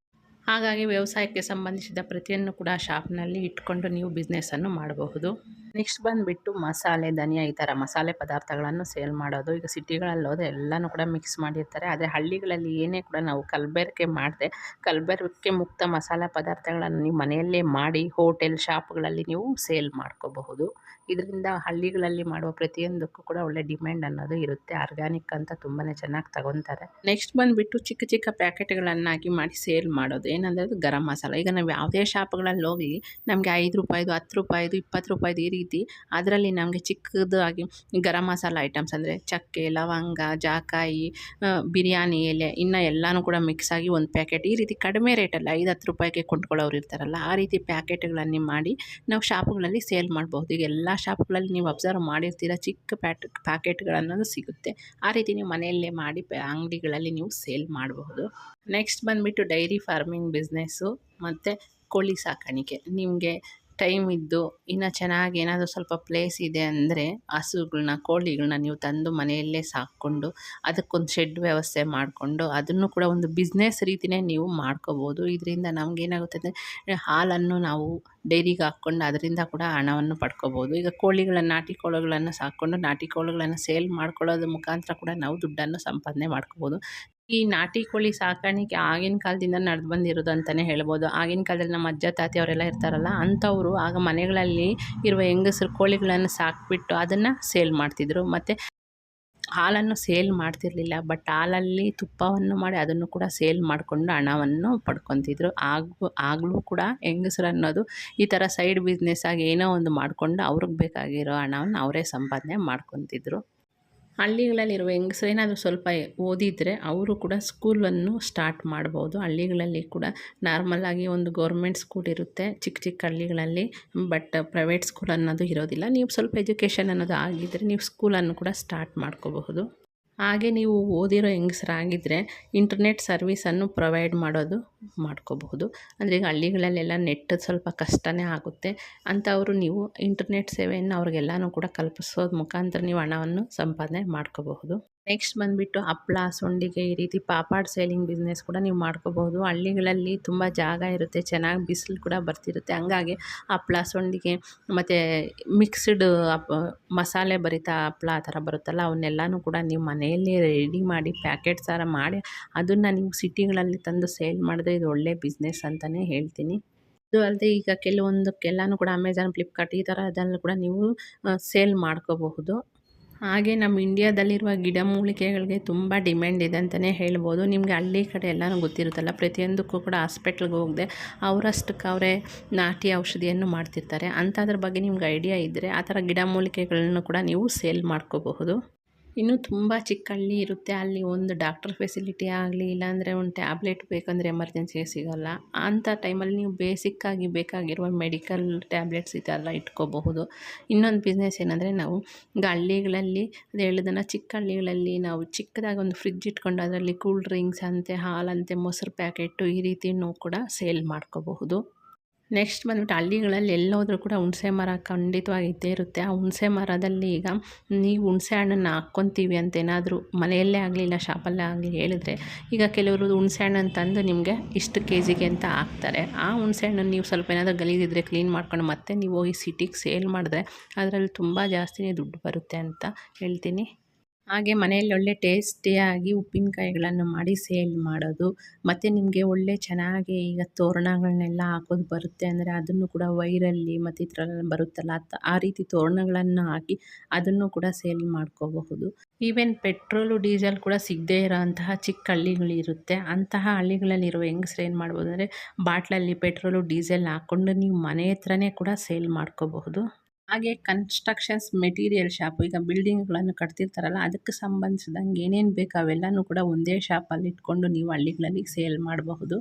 ಹಾಗಾಗಿ ವ್ಯವಸಾಯಕ್ಕೆ ಸಂಬಂಧಿಸಿದ ಪ್ರತಿಯೊಂದು ಕೂಡ ಶಾಪ್ನಲ್ಲಿ ಇಟ್ಕೊಂಡು ನೀವು ಬಿಸ್ನೆಸ್ಸನ್ನು ಮಾಡಬಹುದು. ನೆಕ್ಸ್ಟ್ ಬಂದುಬಿಟ್ಟು ಮಸಾಲೆ, ಧನಿಯಾ ಈ ಥರ ಮಸಾಲೆ ಪದಾರ್ಥಗಳನ್ನು ಸೇಲ್ ಮಾಡೋದು. ಈಗ ಸಿಟಿಗಳಲ್ಲಿ ಹೋದರೆ ಎಲ್ಲನೂ ಕೂಡ ಮಿಕ್ಸ್ ಮಾಡಿರ್ತಾರೆ. ಆದರೆ ಹಳ್ಳಿಗಳಲ್ಲಿ ಏನೇ ಕೂಡ ನಾವು ಕಲಬೆರಕೆ ಮಾಡದೆ, ಕಲಬೆರಕೆ ಮುಕ್ತ ಮಸಾಲೆ ಪದಾರ್ಥಗಳನ್ನು ನೀವು ಮನೆಯಲ್ಲೇ ಮಾಡಿ ಹೋಟೆಲ್, ಶಾಪ್ಗಳಲ್ಲಿ ನೀವು ಸೇಲ್ ಮಾಡ್ಕೋಬಹುದು. ಇದರಿಂದ ಹಳ್ಳಿಗಳಲ್ಲಿ ಮಾಡುವ ಪ್ರತಿಯೊಂದಕ್ಕೂ ಕೂಡ ಒಳ್ಳೆ ಡಿಮ್ಯಾಂಡ್ ಅನ್ನೋದು ಇರುತ್ತೆ. ಆರ್ಗ್ಯಾನಿಕ್ ಅಂತ ತುಂಬಾ ಚೆನ್ನಾಗಿ ತಗೊತಾರೆ. ನೆಕ್ಸ್ಟ್ ಬಂದುಬಿಟ್ಟು ಚಿಕ್ಕ ಚಿಕ್ಕ ಪ್ಯಾಕೆಟ್ಗಳನ್ನಾಗಿ ಮಾಡಿ ಸೇಲ್ ಮಾಡೋದು. ಏನಂದರೆ ಅದು ಗರಂ ಮಸಾಲ. ಈಗ ನಾವು ಯಾವುದೇ ಶಾಪ್ಗಳಲ್ಲಿ ಹೋಗಿ ನಮಗೆ 5 ರೂಪಾಯಿದು, 10 ರೂಪಾಯಿದು, 20 ರೂಪಾಯಿದು ಈ ರೀತಿ ಅದರಲ್ಲಿ ನಮಗೆ ಚಿಕ್ಕದಾಗಿ ಗರಂ ಮಸಾಲ ಐಟಮ್ಸ್ ಅಂದರೆ ಚಕ್ಕೆ, ಲವಂಗ, ಜಾಕಾಯಿ, ಬಿರಿಯಾನಿ ಎಲೆ, ಇನ್ನು ಎಲ್ಲನೂ ಕೂಡ ಮಿಕ್ಸ್ ಆಗಿ ಒಂದು ಪ್ಯಾಕೆಟ್ ಈ ರೀತಿ ಕಡಿಮೆ ರೇಟಲ್ಲಿ 5-10 ರೂಪಾಯಿಗೆ ಕೊಂಡ್ಕೊಳ್ಳೋರು ಇರ್ತಾರಲ್ಲ, ಆ ರೀತಿ ಪ್ಯಾಕೆಟ್ಗಳನ್ನು ಮಾಡಿ ನಾವು ಶಾಪ್ಗಳಲ್ಲಿ ಸೇಲ್ ಮಾಡ್ಬೋದು. ಈಗ ಎಲ್ಲ ಶಾಪ್ಗಳಲ್ಲಿ ನೀವು ಅಬ್ಸರ್ವ್ ಮಾಡಿರ್ತೀರ, ಚಿಕ್ಕ ಪ್ಯಾಕೆಟ್ಗಳನ್ನೋದು ಸಿಗುತ್ತೆ. ಆ ರೀತಿ ನೀವು ಮನೆಯಲ್ಲೇ ಮಾಡಿ ಅಂಗಡಿಗಳಲ್ಲಿ ನೀವು ಸೇಲ್ ಮಾಡಬಹುದು. ನೆಕ್ಸ್ಟ್ ಬಂದುಬಿಟ್ಟು ಡೈರಿ ಫಾರ್ಮಿಂಗ್ ಬಿಸ್ನೆಸ್ಸು ಮತ್ತು ಕೋಳಿ ಸಾಕಾಣಿಕೆ. ನಿಮಗೆ ಟೈಮ್ ಇದ್ದು ಇನ್ನು ಚೆನ್ನಾಗಿ ಏನಾದರೂ ಸ್ವಲ್ಪ ಪ್ಲೇಸ್ ಇದೆ ಅಂದರೆ ಹಸುಗಳ್ನ ಕೋಳಿಗಳನ್ನ ನೀವು ತಂದು ಮನೆಯಲ್ಲೇ ಸಾಕ್ಕೊಂಡು ಅದಕ್ಕೊಂದು ಶೆಡ್ ವ್ಯವಸ್ಥೆ ಮಾಡಿಕೊಂಡು ಅದನ್ನು ಕೂಡ ಒಂದು ಬಿಸ್ನೆಸ್ ರೀತಿಯೇ ನೀವು ಮಾಡ್ಕೋಬೋದು. ಇದರಿಂದ ನಮಗೇನಾಗುತ್ತೆ ಅಂದರೆ ಹಾಲನ್ನು ನಾವು ಡೈರಿಗೆ ಹಾಕ್ಕೊಂಡು ಅದರಿಂದ ಕೂಡ ಹಣವನ್ನು ಪಡ್ಕೋಬೋದು. ಈಗ ಕೋಳಿಗಳನ್ನು ನಾಟಿ ಕೋಳಿಗಳನ್ನು ಸಾಕ್ಕೊಂಡು ನಾಟಿ ಕೋಳಿಗಳನ್ನು ಸೇಲ್ ಮಾಡ್ಕೊಳ್ಳೋದ್ರ ಮುಖಾಂತರ ಕೂಡ ನಾವು ದುಡ್ಡನ್ನು ಸಂಪಾದನೆ ಮಾಡ್ಕೋಬೋದು. ಈ ನಾಟಿ ಕೋಳಿ ಸಾಕಾಣಿಕೆ ಆಗಿನ ಕಾಲದಿಂದ ನಡೆದು ಬಂದಿರೋದು ಅಂತಲೇ ಹೇಳ್ಬೋದು. ಆಗಿನ ಕಾಲದಲ್ಲಿ ನಮ್ಮ ಅಜ್ಜ ತಾತಿ ಅವರೆಲ್ಲ ಇರ್ತಾರಲ್ಲ, ಅಂಥವರು ಆಗ ಮನೆಗಳಲ್ಲಿ ಇರುವ ಹೆಂಗಸರು ಕೋಳಿಗಳನ್ನು ಸಾಕಿಬಿಟ್ಟು ಅದನ್ನು ಸೇಲ್ ಮಾಡ್ತಿದ್ರು. ಮತ್ತು ಹಾಲನ್ನು ಸೇಲ್ ಮಾಡ್ತಿರಲಿಲ್ಲ, ಬಟ್ ಹಾಲಲ್ಲಿ ತುಪ್ಪವನ್ನು ಮಾಡಿ ಅದನ್ನು ಕೂಡ ಸೇಲ್ ಮಾಡಿಕೊಂಡು ಹಣವನ್ನು ಪಡ್ಕೊತಿದ್ರು. ಆಗಲೂ ಕೂಡ ಹೆಂಗಸ್ರು ಅನ್ನೋದು ಈ ಥರ ಸೈಡ್ ಬಿಸ್ನೆಸ್ ಆಗಿ ಏನೋ ಒಂದು ಮಾಡಿಕೊಂಡು ಅವ್ರಿಗೆ ಬೇಕಾಗಿರೋ ಹಣವನ್ನು ಅವರೇ ಸಂಪಾದನೆ ಮಾಡ್ಕೊತಿದ್ರು. ಹಳ್ಳಿಗಳಲ್ಲಿರುವ ಹೆಂಗಸರು ಏನಾದರೂ ಸ್ವಲ್ಪ ಓದಿದರೆ ಅವರು ಕೂಡ ಸ್ಕೂಲನ್ನು ಸ್ಟಾರ್ಟ್ ಮಾಡ್ಬೋದು. ಹಳ್ಳಿಗಳಲ್ಲಿ ಕೂಡ ನಾರ್ಮಲಾಗಿ ಒಂದು ಗೌರ್ಮೆಂಟ್ ಸ್ಕೂಲ್ ಇರುತ್ತೆ ಚಿಕ್ಕ ಚಿಕ್ಕ ಹಳ್ಳಿಗಳಲ್ಲಿ, ಬಟ್ ಪ್ರೈವೇಟ್ ಸ್ಕೂಲ್ ಅನ್ನೋದು ಇರೋದಿಲ್ಲ. ನೀವು ಸ್ವಲ್ಪ ಎಜುಕೇಷನ್ ಅನ್ನೋದು ಆಗಿದ್ದರೆ ನೀವು ಸ್ಕೂಲನ್ನು ಕೂಡ ಸ್ಟಾರ್ಟ್ ಮಾಡ್ಕೋಬಹುದು. ಹಾಗೆ ನೀವು ಓದಿರೋ ಹೆಂಗಸರಾಗಿದ್ದರೆ ಇಂಟರ್ನೆಟ್ ಸರ್ವಿಸನ್ನು ಪ್ರೊವೈಡ್ ಮಾಡ್ಕೋಬಹುದು. ಅಂದರೆ ಈಗ ಹಳ್ಳಿಗಳಲ್ಲೆಲ್ಲ ನೆಟ್ ಸ್ವಲ್ಪ ಕಷ್ಟನೇ ಆಗುತ್ತೆ. ಅಂಥವರು ನೀವು ಇಂಟರ್ನೆಟ್ ಸೇವೆಯನ್ನು ಅವ್ರಿಗೆಲ್ಲನೂ ಕೂಡ ಕಲ್ಪಿಸೋದು ಮುಖಾಂತರ ನೀವು ಹಣವನ್ನು ಸಂಪಾದನೆ ಮಾಡ್ಕೋಬಹುದು. ನೆಕ್ಸ್ಟ್ ಬಂದುಬಿಟ್ಟು ಹಪ್ಳ, ಸಂಡಿಗೆ ಈ ರೀತಿ ಪಾಪಡ್ ಸೇಲಿಂಗ್ ಬಿಸ್ನೆಸ್ ಕೂಡ ನೀವು ಮಾಡ್ಕೋಬಹುದು. ಹಳ್ಳಿಗಳಲ್ಲಿ ತುಂಬ ಜಾಗ ಇರುತ್ತೆ, ಚೆನ್ನಾಗಿ ಬಿಸಿಲು ಕೂಡ ಬರ್ತಿರುತ್ತೆ. ಹಂಗಾಗಿ ಹಪ್ಳ, ಸಂಡಿಗೆ ಮತ್ತು ಮಿಕ್ಸ್ಡ್ ಮಸಾಲೆ ಭರಿತ ಹಪ್ಳ ಆ ಥರ ಬರುತ್ತಲ್ಲ, ಅವನ್ನೆಲ್ಲನೂ ಕೂಡ ನೀವು ಮನೆಯಲ್ಲಿ ರೆಡಿ ಮಾಡಿ ಪ್ಯಾಕೆಟ್ ಥರ ಮಾಡಿ ಅದನ್ನು ನೀವು ಸಿಟಿಗಳಲ್ಲಿ ತಂದು ಸೇಲ್ ಮಾಡಿದ್ರೆ ಇದು ಒಳ್ಳೆ ಬಿಸ್ನೆಸ್ ಅಂತಲೇ ಹೇಳ್ತೀನಿ. ಇದು ಅಲ್ಲದೆ ಈಗ ಕೆಲವೊಂದಕ್ಕೆಲ್ಲನೂ ಕೂಡ ಅಮೆಝಾನ್, ಫ್ಲಿಪ್ಕಾರ್ಟ್ ಈ ಥರ ಅದನ್ನು ಕೂಡ ನೀವು ಸೇಲ್ ಮಾಡ್ಕೋಬಹುದು. ಹಾಗೆ ನಮ್ಮ ಇಂಡಿಯಾದಲ್ಲಿರುವ ಗಿಡಮೂಲಿಕೆಗಳಿಗೆ ತುಂಬ ಡಿಮ್ಯಾಂಡ್ ಇದೆ ಅಂತಲೇ ಹೇಳ್ಬೋದು. ನಿಮಗೆ ಹಳ್ಳಿ ಕಡೆ ಎಲ್ಲನೂ ಗೊತ್ತಿರುತ್ತಲ್ಲ, ಪ್ರತಿಯೊಂದಕ್ಕೂ ಕೂಡ ಹಾಸ್ಪಿಟ್ಲ್ಗೆ ಹೋಗದೆ ಅವರಷ್ಟಕ್ಕೆ ಅವರೇ ನಾಟಿ ಔಷಧಿಯನ್ನು ಮಾಡ್ತಿರ್ತಾರೆ. ಅಂಥದ್ರ ಬಗ್ಗೆ ನಿಮ್ಗೆ ಐಡಿಯಾ ಇದ್ದರೆ ಆ ಥರ ಗಿಡಮೂಲಿಕೆಗಳನ್ನು ಕೂಡ ನೀವು ಸೇಲ್ ಮಾಡ್ಕೋಬಹುದು. ಇನ್ನೂ ತುಂಬ ಚಿಕ್ಕ ಹಳ್ಳಿ ಇರುತ್ತೆ, ಅಲ್ಲಿ ಒಂದು ಡಾಕ್ಟರ್ ಫೆಸಿಲಿಟಿ ಆಗಲಿ ಇಲ್ಲಾಂದರೆ ಒಂದು ಟ್ಯಾಬ್ಲೆಟ್ ಬೇಕಂದರೆ ಎಮರ್ಜೆನ್ಸಿಗೆ ಸಿಗೋಲ್ಲ. ಅಂಥ ಟೈಮಲ್ಲಿ ನೀವು ಬೇಸಿಕ್ಕಾಗಿ ಬೇಕಾಗಿರುವ ಮೆಡಿಕಲ್ ಟ್ಯಾಬ್ಲೆಟ್ಸ್ ಇದೆಲ್ಲ ಇಟ್ಕೋಬಹುದು. ಇನ್ನೊಂದು ಬಿಸ್ನೆಸ್ ಏನಂದರೆ ನಾವು ಈಗ ಹಳ್ಳಿಗಳಲ್ಲಿ ಅದು ಹೇಳಿದನ ಚಿಕ್ಕ ಹಳ್ಳಿಗಳಲ್ಲಿ ನಾವು ಚಿಕ್ಕದಾಗಿ ಒಂದು ಫ್ರಿಡ್ಜ್ ಇಟ್ಕೊಂಡು ಅದರಲ್ಲಿ ಕೂಲ್ ಡ್ರಿಂಕ್ಸ್ ಅಂತೆ, ಹಾಲಂತೆ, ಮೊಸರು ಪ್ಯಾಕೆಟು ಈ ರೀತಿಯೂ ಕೂಡ ಸೇಲ್ ಮಾಡ್ಕೋಬಹುದು. ನೆಕ್ಸ್ಟ್ ಬಂದ್ಬಿಟ್ಟು ಹಳ್ಳಿಗಳಲ್ಲಿ ಎಲ್ಲೋದ್ರೂ ಕೂಡ ಹುಣಸೆ ಮರ ಖಂಡಿತವಾಗಿ ಇದ್ದೇ ಇರುತ್ತೆ. ಆ ಹುಣಸೆ ಮರದಲ್ಲಿ ಈಗ ನೀವು ಹುಣಸೆ ಹಣ್ಣನ್ನು ಹಾಕ್ಕೊತೀವಿ ಅಂತ ಏನಾದರೂ ಮನೆಯಲ್ಲೇ ಆಗಲಿ ಇಲ್ಲ ಶಾಪಲ್ಲೇ ಆಗಲಿ ಹೇಳಿದ್ರೆ, ಈಗ ಕೆಲವರು ಹುಣಸೆ ಹಣ್ಣನ್ನು ತಂದು ನಿಮಗೆ ಇಷ್ಟು ಕೆಜಿಗೆ ಅಂತ ಹಾಕ್ತಾರೆ. ಆ ಹುಣಸೆ ಹಣ್ಣನ್ನು ನೀವು ಸ್ವಲ್ಪ ಏನಾದರೂ ಗಲೀಜಿದ್ರೆ ಕ್ಲೀನ್ ಮಾಡ್ಕೊಂಡು ಮತ್ತೆ ನೀವು ಹೋಗಿ ಸಿಟಿಗೆ ಸೇಲ್ ಮಾಡಿದ್ರೆ ಅದರಲ್ಲಿ ತುಂಬ ಜಾಸ್ತಿನೇ ದುಡ್ಡು ಬರುತ್ತೆ ಅಂತ ಹೇಳ್ತೀನಿ. ಹಾಗೆ ಮನೆಯಲ್ಲಿ ಒಳ್ಳೆ ಟೇಸ್ಟಿಯಾಗಿ ಉಪ್ಪಿನಕಾಯಿಗಳನ್ನು ಮಾಡಿ ಸೇಲ್ ಮಾಡೋದು, ಮತ್ತು ನಿಮಗೆ ಒಳ್ಳೆ ಚೆನ್ನಾಗಿ ಈಗ ತೋರಣಗಳನ್ನೆಲ್ಲ ಹಾಕೋದು ಬರುತ್ತೆ ಅಂದರೆ ಅದನ್ನು ಕೂಡ ವೈರಲ್ಲಿ ಮತ್ತು ಈ ಥರ ಬರುತ್ತಲ್ಲ ಆ ರೀತಿ ತೋರಣಗಳನ್ನು ಹಾಕಿ ಅದನ್ನು ಕೂಡ ಸೇಲ್ ಮಾಡ್ಕೋಬಹುದು. ಈವನ್ ಪೆಟ್ರೋಲು ಡೀಸೆಲ್ ಕೂಡ ಸಿಗದೇ ಇರೋಂತಹ ಚಿಕ್ಕ ಹಳ್ಳಿಗಳಿರುತ್ತೆ. ಅಂತಹ ಹಳ್ಳಿಗಳಲ್ಲಿರುವ ಹೆಂಗಸ್ರು ಏನು ಮಾಡ್ಬೋದು ಅಂದರೆ ಬಾಟ್ಲಲ್ಲಿ ಪೆಟ್ರೋಲು ಡೀಸೆಲ್ ಹಾಕ್ಕೊಂಡು ನೀವು ಮನೆ ಹತ್ರನೇ ಕೂಡ ಸೇಲ್ ಮಾಡ್ಕೋಬಹುದು. ಹಾಗೆ ಕನ್ಸ್ಟ್ರಕ್ಷನ್ಸ್ ಮೆಟೀರಿಯಲ್ ಶಾಪು, ಈಗ ಬಿಲ್ಡಿಂಗ್ಗಳನ್ನು ಕಟ್ತಿರ್ತಾರಲ್ಲ ಅದಕ್ಕೆ ಸಂಬಂಧಿಸಿದಂಗೆ ಏನೇನು ಬೇಕು ಅವೆಲ್ಲನೂ ಕೂಡ ಒಂದೇ ಶಾಪಲ್ಲಿ ಇಟ್ಕೊಂಡು ನೀವು ಹಳ್ಳಿಗಳಲ್ಲಿ ಸೇಲ್ ಮಾಡಬಹುದು.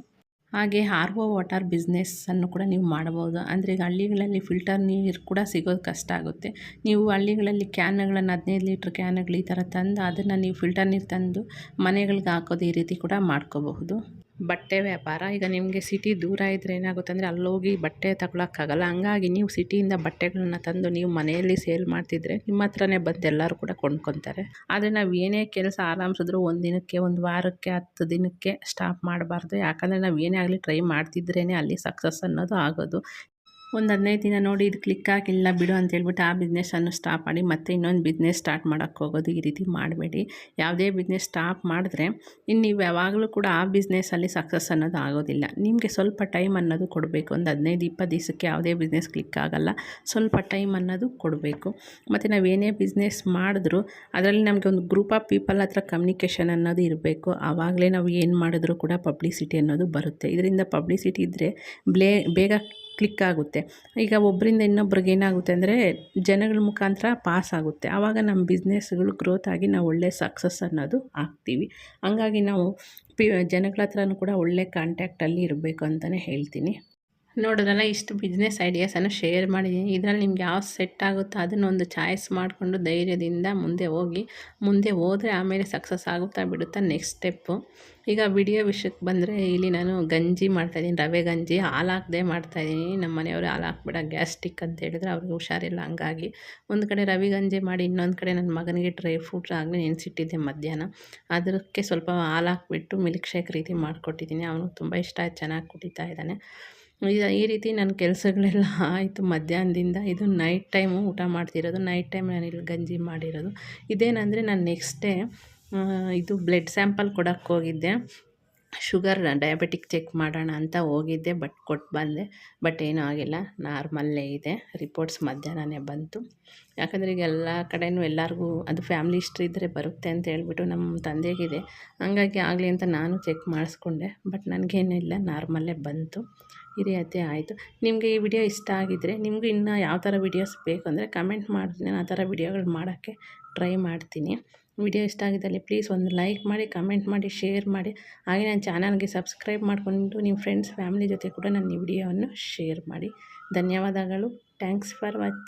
ಹಾಗೆ RO ವಾಟರ್ ಬಿಸ್ನೆಸ್ಸನ್ನು ಕೂಡ ನೀವು ಮಾಡಬಹುದು. ಅಂದರೆ ಈಗ ಹಳ್ಳಿಗಳಲ್ಲಿ ಫಿಲ್ಟರ್ ನೀರು ಕೂಡ ಸಿಗೋದು ಕಷ್ಟ ಆಗುತ್ತೆ. ನೀವು ಹಳ್ಳಿಗಳಲ್ಲಿ ಕ್ಯಾನ್ಗಳನ್ನು 15 ಲೀಟ್ರ್ ಕ್ಯಾನ್ಗಳು ಈ ಥರ ತಂದು ಅದನ್ನು ನೀವು ಫಿಲ್ಟರ್ ನೀರು ತಂದು ಮನೆಗಳಿಗೆ ಹಾಕೋದು ಈ ರೀತಿ ಕೂಡ ಮಾಡ್ಕೋಬಹುದು. ಬಟ್ಟೆ ವ್ಯಾಪಾರ, ಈಗ ನಿಮಗೆ ಸಿಟಿ ದೂರ ಇದ್ದರೆ ಏನಾಗುತ್ತೆ ಅಂದರೆ ಅಲ್ಲೋಗಿ ಬಟ್ಟೆ ತಗೊಳಕ್ಕಾಗಲ್ಲ. ಹಂಗಾಗಿ ನೀವು ಸಿಟಿಯಿಂದ ಬಟ್ಟೆಗಳನ್ನ ತಂದು ನೀವು ಮನೆಯಲ್ಲಿ ಸೇಲ್ ಮಾಡ್ತಿದ್ರೆ ನಿಮ್ಮ ಹತ್ರನೇ ಬಂದು ಎಲ್ಲರೂ ಕೂಡ ಕೊಂಡ್ಕೊತಾರೆ. ಆದರೆ ನಾವು ಏನೇ ಕೆಲಸ ಆರಂಭಿಸಿದ್ರು ಒಂದು ದಿನಕ್ಕೆ, ಒಂದು ವಾರಕ್ಕೆ, 10 ದಿನಕ್ಕೆ ಸ್ಟಾಪ್ ಮಾಡಬಾರ್ದು. ಯಾಕಂದರೆ ನಾವು ಏನೇ ಆಗಲಿ ಟ್ರೈ ಮಾಡ್ತಿದ್ರೇ ಅಲ್ಲಿ ಸಕ್ಸಸ್ ಅನ್ನೋದು ಆಗೋದು. ಒಂದು 15 ದಿನ ನೋಡಿ ಇದು ಕ್ಲಿಕ್ ಆಗಿಲ್ಲ ಬಿಡು ಅಂತೇಳ್ಬಿಟ್ಟು ಆ ಬಿಸ್ನೆಸ್ಸನ್ನು ಸ್ಟಾಪ್ ಮಾಡಿ ಮತ್ತೆ ಇನ್ನೊಂದು ಬಿಸ್ನೆಸ್ ಸ್ಟಾರ್ಟ್ ಮಾಡೋಕ್ಕೆ ಹೋಗೋದು ಈ ರೀತಿ ಮಾಡಬೇಡಿ. ಯಾವುದೇ ಬಿಸ್ನೆಸ್ ಸ್ಟಾಪ್ ಮಾಡಿದ್ರೆ ಇನ್ನು ನೀವು ಯಾವಾಗಲೂ ಕೂಡ ಆ ಬಿಸ್ನೆಸ್ಸಲ್ಲಿ ಸಕ್ಸಸ್ ಅನ್ನೋದು ಆಗೋದಿಲ್ಲ. ನಿಮಗೆ ಸ್ವಲ್ಪ ಟೈಮ್ ಅನ್ನೋದು ಕೊಡಬೇಕು. ಒಂದು 15-20 ದಿವಸಕ್ಕೆ ಯಾವುದೇ ಬಿಸ್ನೆಸ್ ಕ್ಲಿಕ್ ಆಗೋಲ್ಲ. ಸ್ವಲ್ಪ ಟೈಮ್ ಅನ್ನೋದು ಕೊಡಬೇಕು. ಮತ್ತು ನಾವು ಏನೇ ಬಿಸ್ನೆಸ್ ಮಾಡಿದ್ರು ಅದರಲ್ಲಿ ನಮಗೆ ಒಂದು ಗ್ರೂಪ್ ಆಫ್ ಪೀಪಲ್ ಹತ್ರ ಕಮ್ಯುನಿಕೇಷನ್ ಅನ್ನೋದು ಇರಬೇಕು. ಆವಾಗಲೇ ನಾವು ಏನು ಮಾಡಿದ್ರೂ ಕೂಡ ಪಬ್ಲಿಸಿಟಿ ಅನ್ನೋದು ಬರುತ್ತೆ. ಇದರಿಂದ ಪಬ್ಲಿಸಿಟಿ ಇದ್ದರೆ ಬೇಗ ಕ್ಲಿಕ್ ಆಗುತ್ತೆ. ಈಗ ಒಬ್ಬರಿಂದ ಇನ್ನೊಬ್ರಿಗೆ ಏನಾಗುತ್ತೆ ಅಂದರೆ ಜನಗಳ ಮುಖಾಂತರ ಪಾಸ್ ಆಗುತ್ತೆ. ಆವಾಗ ನಮ್ಮ ಬಿಸ್ನೆಸ್ಗಳು ಗ್ರೋತ್ ಆಗಿ ನಾವು ಒಳ್ಳೆ ಸಕ್ಸಸ್ ಅನ್ನೋದು ಆಗ್ತೀವಿ. ಹಂಗಾಗಿ ನಾವು ಜನಗಳ ಹತ್ರನೂ ಕೂಡ ಒಳ್ಳೆ ಕಾಂಟ್ಯಾಕ್ಟಲ್ಲಿ ಇರಬೇಕು ಅಂತಲೇ ಹೇಳ್ತೀನಿ. ನೋಡಿದ್ರಲ್ಲ ಇಷ್ಟು ಬಿಸ್ನೆಸ್ ಐಡಿಯಾಸನ್ನು ಶೇರ್ ಮಾಡಿದ್ದೀನಿ. ಇದರಲ್ಲಿ ನಿಮ್ಗೆ ಯಾವ್ದು ಸೆಟ್ ಆಗುತ್ತೋ ಅದನ್ನೊಂದು ಚಾಯ್ಸ್ ಮಾಡಿಕೊಂಡು ಧೈರ್ಯದಿಂದ ಮುಂದೆ ಹೋಗಿ. ಮುಂದೆ ಹೋದರೆ ಆಮೇಲೆ ಸಕ್ಸಸ್ ಆಗುತ್ತಾ ಬಿಡುತ್ತಾ ನೆಕ್ಸ್ಟ್ ಸ್ಟೆಪ್ಪು. ಈಗ ವಿಡಿಯೋ ವಿಷಯಕ್ಕೆ ಬಂದರೆ ಇಲ್ಲಿ ನಾನು ಗಂಜಿ ಮಾಡ್ತಾಯಿದ್ದೀನಿ, ರವೆ ಗಂಜಿ. ಹಾಲು ಹಾಕದೆ ಮಾಡ್ತಾಯಿದ್ದೀನಿ. ನಮ್ಮ ಮನೆಯವರು ಹಾಲು ಹಾಕ್ಬೇಡ ಗ್ಯಾಸ್ಟ್ರಿಕ್ ಅಂತ ಹೇಳಿದ್ರೆ ಅವ್ರಿಗೆ ಹುಷಾರಿಲ್ಲ, ಹಂಗಾಗಿ ಒಂದು ಕಡೆ ರವೆ ಗಂಜಿ ಮಾಡಿ, ಇನ್ನೊಂದು ಕಡೆ ನನ್ನ ಮಗನಿಗೆ ಡ್ರೈ ಫ್ರೂಟ್ಸ್ ಆಗಲೇ ನೆನೆಸಿಟ್ಟಿದ್ದೆ ಮಧ್ಯಾಹ್ನ. ಅದಕ್ಕೆ ಸ್ವಲ್ಪ ಹಾಲು ಹಾಕ್ಬಿಟ್ಟು ಮಿಲ್ಕ್ ಶೇಕ್ ರೀತಿ ಮಾಡಿಕೊಟ್ಟಿದ್ದೀನಿ. ಅವನು ತುಂಬ ಇಷ್ಟ ಆಯ್ತು, ಚೆನ್ನಾಗಿ ಕುಡಿತಾ ಇದ್ದಾನೆ. ಈ ರೀತಿ ನನ್ನ ಕೆಲಸಗಳೆಲ್ಲ ಆಯಿತು ಮಧ್ಯಾಹ್ನದಿಂದ. ಇದು ನೈಟ್ ಟೈಮು ಊಟ ಮಾಡ್ತಿರೋದು. ನೈಟ್ ಟೈಮ್ ನಾನಿಲ್ಲಿ ಗಂಜಿ ಮಾಡಿರೋದು. ಇದೇನಂದರೆ ನಾನು ನೆಕ್ಸ್ಟ್ ಡೇ ಇದು ಬ್ಲಡ್ ಸ್ಯಾಂಪಲ್ ಕೊಡೋಕ್ಕೆ ಹೋಗಿದ್ದೆ. ಶುಗರ್ ಡಯಾಬಿಟಿಕ್ ಚೆಕ್ ಮಾಡೋಣ ಅಂತ ಹೋಗಿದ್ದೆ, ಬಟ್ ಕೊಟ್ಟು ಬಂದೆ. ಬಟ್ ಏನೂ ಆಗಿಲ್ಲ, ನಾರ್ಮಲ್ಲೇ ಇದೆ. ರಿಪೋರ್ಟ್ಸ್ ಮಧ್ಯಾಹ್ನನೇ ಬಂತು. ಯಾಕಂದರೆ ಈಗ ಎಲ್ಲ ಕಡೆಯೂ ಎಲ್ಲರಿಗೂ ಅದು ಫ್ಯಾಮ್ಲಿ ಹಿಸ್ಟ್ರಿ ಇದ್ದರೆ ಬರುತ್ತೆ ಅಂತ ಹೇಳ್ಬಿಟ್ಟು ನಮ್ಮ ತಂದೆಗಿದೆ. ಹಂಗಾಗಿ ಆಗಲಿ ಅಂತ ನಾನು ಚೆಕ್ ಮಾಡಿಸ್ಕೊಂಡೆ. ಬಟ್ ನನಗೇನಿಲ್ಲ, ನಾರ್ಮಲ್ಲೇ ಬಂತು. ಈ ರೀತಿ ಆಯಿತು. ನಿಮಗೆ ಈ ವಿಡಿಯೋ ಇಷ್ಟ ಆಗಿದ್ದರೆ, ನಿಮಗೂ ಇನ್ನೂ ಯಾವ ಥರ ವೀಡಿಯೋಸ್ ಬೇಕು ಅಂದರೆ ಕಮೆಂಟ್ ಮಾಡಿರಿ. ನಾನು ಆ ಥರ ವೀಡಿಯೋಗಳು ಮಾಡೋಕ್ಕೆ ಟ್ರೈ ಮಾಡ್ತೀನಿ. ವಿಡಿಯೋ ಇಷ್ಟ ಆಗಿದ್ದಲ್ಲಿ ಪ್ಲೀಸ್ ಒಂದು ಲೈಕ್ ಮಾಡಿ, ಕಮೆಂಟ್ ಮಾಡಿ, ಶೇರ್ ಮಾಡಿ. ಹಾಗೆ ನನ್ನ ಚಾನಲ್ಗೆ ಸಬ್ಸ್ಕ್ರೈಬ್ ಮಾಡಿಕೊಂಡು ನಿಮ್ಮ ಫ್ರೆಂಡ್ಸ್ ಫ್ಯಾಮಿಲಿ ಜೊತೆ ಕೂಡ ನನ್ನ ಈ ವಿಡಿಯೋವನ್ನು ಶೇರ್ ಮಾಡಿ. ಧನ್ಯವಾದಗಳು. Thanks for watching.